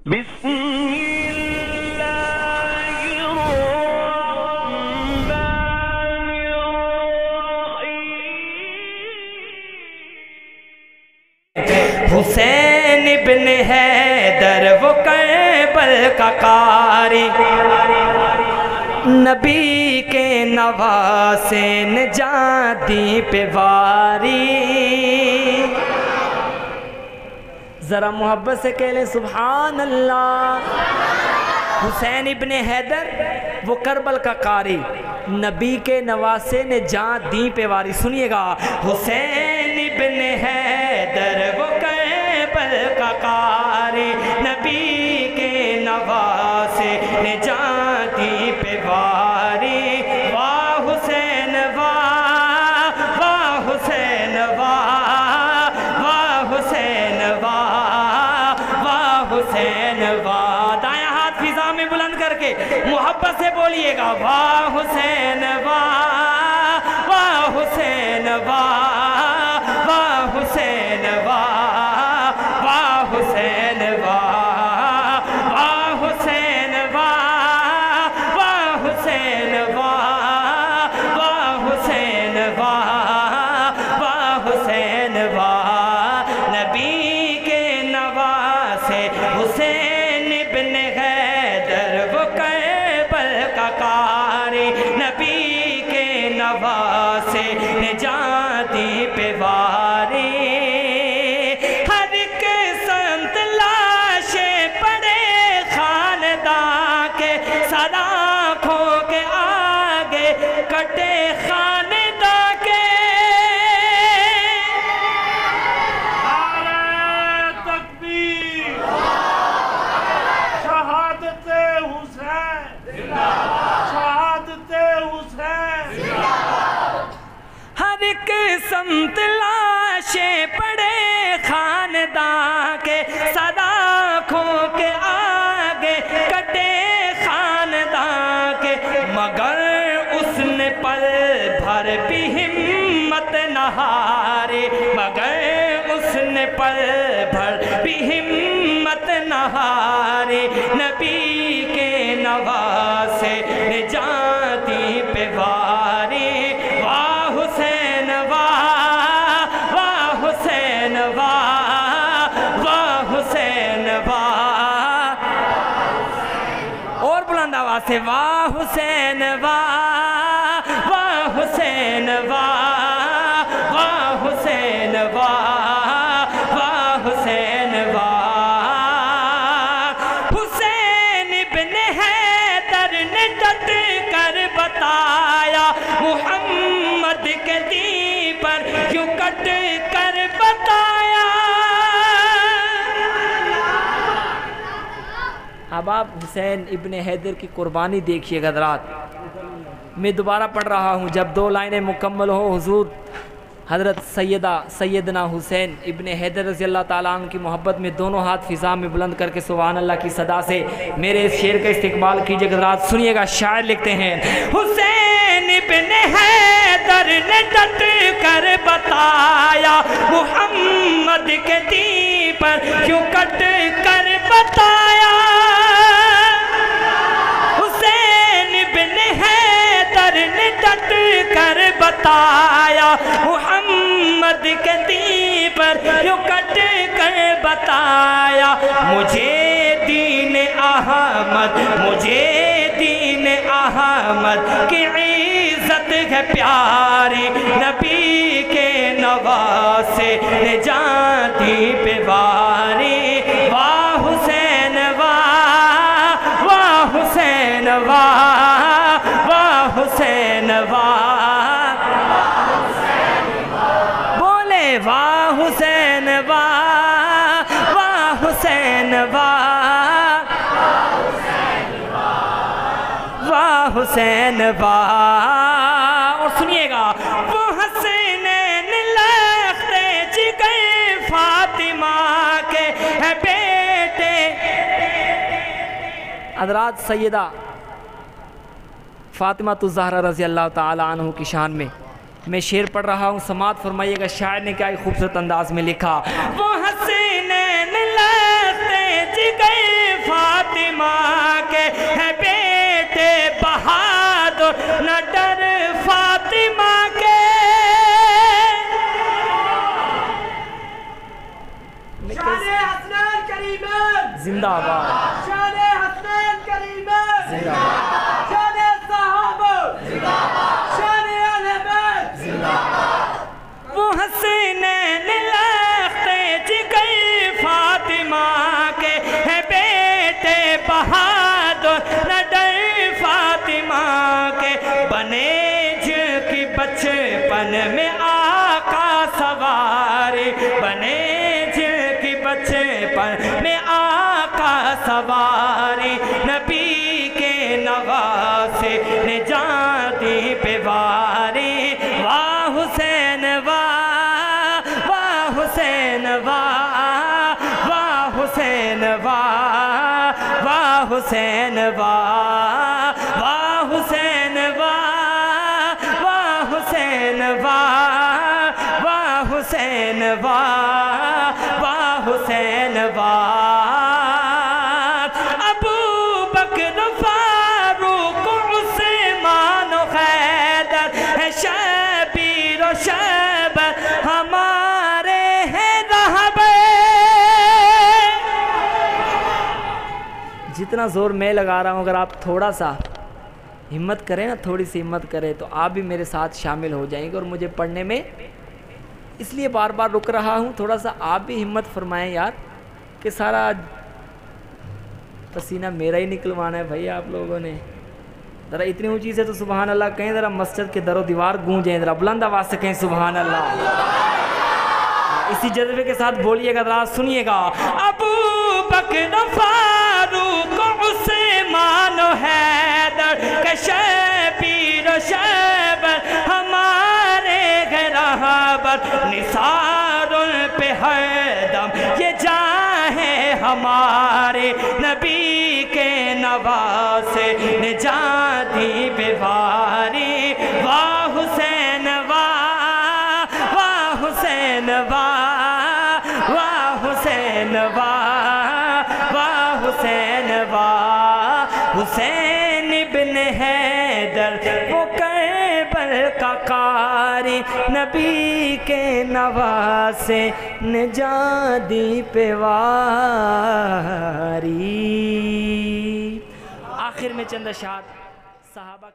بسم اللہ الرحمن الرحیم حسین ابن حیدر وہ کربل کا قاری، نبی کے نواسے نے جان دی پہ واری۔ ذرا محبت سے کہہ لیں سبحان اللہ۔ حسین ابن حیدر وہ کربل کا قاری، نبی کے نواسے نے جان دی پہ واری۔ سنیے گا، حسین ابن حیدر وہ کربل کا قاری، نبی کے نواسے نے جان دی پہ واری۔ واہ حسین واہ، واہ حسین واہ، واہ حسین واہ، واہ حسین واہ۔ دائیں ہاتھ فضا میں بلند کر کے محبت سے بولیے گا، واہ حسین واہ، واہ حسین واہ، واہ حسین واہ، واہ حسین واہ، واہ حسین واہ، واہ حسین واہ، واہ حسین واہ، واہ حسین واہ۔ نبی کے نواسے حسین ابن حیدر وہ کربل کا قاری، نبی کے نواسے نے جان دی پہ واری۔ ہر ایک سنت لاشیں پڑے خاندان کے، سلاخوں کے آگے کٹے خاندان کے۔ نعرہ تکبیر، شہادت حسین، شہادت حسین۔ ہر ایک سمت لاشیں پڑے خاندان کے، سلاخوں کے آگے کٹے خاندان کے، مگر اس نے پل بھر بھی ہمت نہ ہاری، مگر اس نے پل بھر بھی ہمت نہ ہاری۔ نبی کے نواسے نے جان دی پہ واری۔ واہ حسین واہ، واہ حسین واہ، واہ حسین واہ۔ اور بلند آواز سے واہ حسین واہ، واہ حسین واہ، واہ حسین واہ، واہ حسین واہ۔ حسین ابن حیدر نے ڈٹ کر بتایا، محمد کے دین پر یوں کٹ کر بتایا۔ اب آپ حسین ابن حیدر کی قربانی دیکھیے گا حضرات۔ میں دوبارہ پڑھ رہا ہوں، جب دو لائنیں مکمل ہو حضور حضرت سیدنا حسین ابن حیدر رضی اللہ تعالیٰ عنہ کی محبت میں دونوں ہاتھ فضا میں بلند کر کے سبحان اللہ کی صدا سے میرے اس شعر کا استقبال کیجئے گا حضرات۔ سنیے گا، شاعر لکھتے ہیں، حسین ابن حیدر نے ڈٹ کر بتایا، محمد کے دین پر کیوں کٹ کر بتایا۔ حسین ابن حیدر نے ڈٹ کر بتایا، محمد کے دین پر کیوں کٹ کر بتایا۔ مجھے دین احمد، مجھے دین احمد کی عزت ہے پیاری، نبی کے نواسے نے جان دی پہ واری۔ واہ حسین واہ، واہ حسین واہ، واہ حسین واہ۔ بولے واہ حسین واہ، واہ حسین واہ، واہ حسین واہ۔ اور سنیے گا، وہ حسینین لختے جگر فاطمہ کے ہے بیٹے۔ حضرات سیدہ فاطمہ الزہرا رضی اللہ تعالیٰ عنہ کی شان میں شعر پڑھ رہا ہوں، سماعت فرمائیے گا۔ شاعر نے کیا خوبصورت انداز میں لکھا، وہ حسینین لختے جگر زندہ باد، شان حسنین کریمہ زندہ باد، شان صحابہ زندہ باد، شان اہل بیت زندہ باد۔ وہ حسینین لختے جگر فاطمہ کے ہے بیٹے بہادر نہ ڈر فاطمہ کے، بنے جن کی بچپن میں آقا سواری، بنے جن کی بچپن میں آقا سواری، نبی کے نواسے نے جان دی پہ واری، واہ حسین واہ، واہ حسین واہ، واہ حسین واہ، واہ حسین واہ، واہ حسین واہ، واہ حسین واہ، واہ حسین واہ، واہ حسین واہ۔ ابو بکر فاروق عثمان و حیدر ہے شبیر و شبر ہمارے ہیں رہبر۔ جتنا زور میں لگا رہا ہوں، اگر آپ تھوڑا سا ہمت کریں نا، تھوڑی سی ہمت کریں تو آپ بھی میرے ساتھ شامل ہو جائیں گے، اور مجھے پڑھنے میں اس لیے بار بار رک رہا ہوں، تھوڑا سا آپ بھی ہمت فرمائیں یار، کہ سارا پسینہ میرا ہی نکلوانا ہے بھائی آپ لوگوں نے۔ ذرا اتنی اونچی سے تو سبحان اللہ کہیں، ذرا مسجد کے در و دیوار گونجیں، ذرا بلند آواز سے کہیں سبحان اللہ۔ اسی جذبے کے ساتھ بولیے گا، ذرا سنیے گا۔ ابو بکر فاروق عثمان و حیدر کے شبیر و شبر ہمارے رہبر، نثار پہ ہر دم یہ جاں ہے ہمارے، نبی کے نواسے نے جان دی بیواری، واہ حسین واہ، واہ حسین واہ، واہ حسین واہ، واہ حسین واہ۔ حسین ابن حیدر وہ کربل کا قاری، نبی کے نواسے نے جان دی پہ واری۔ آخر میں چند اشعار صحابہ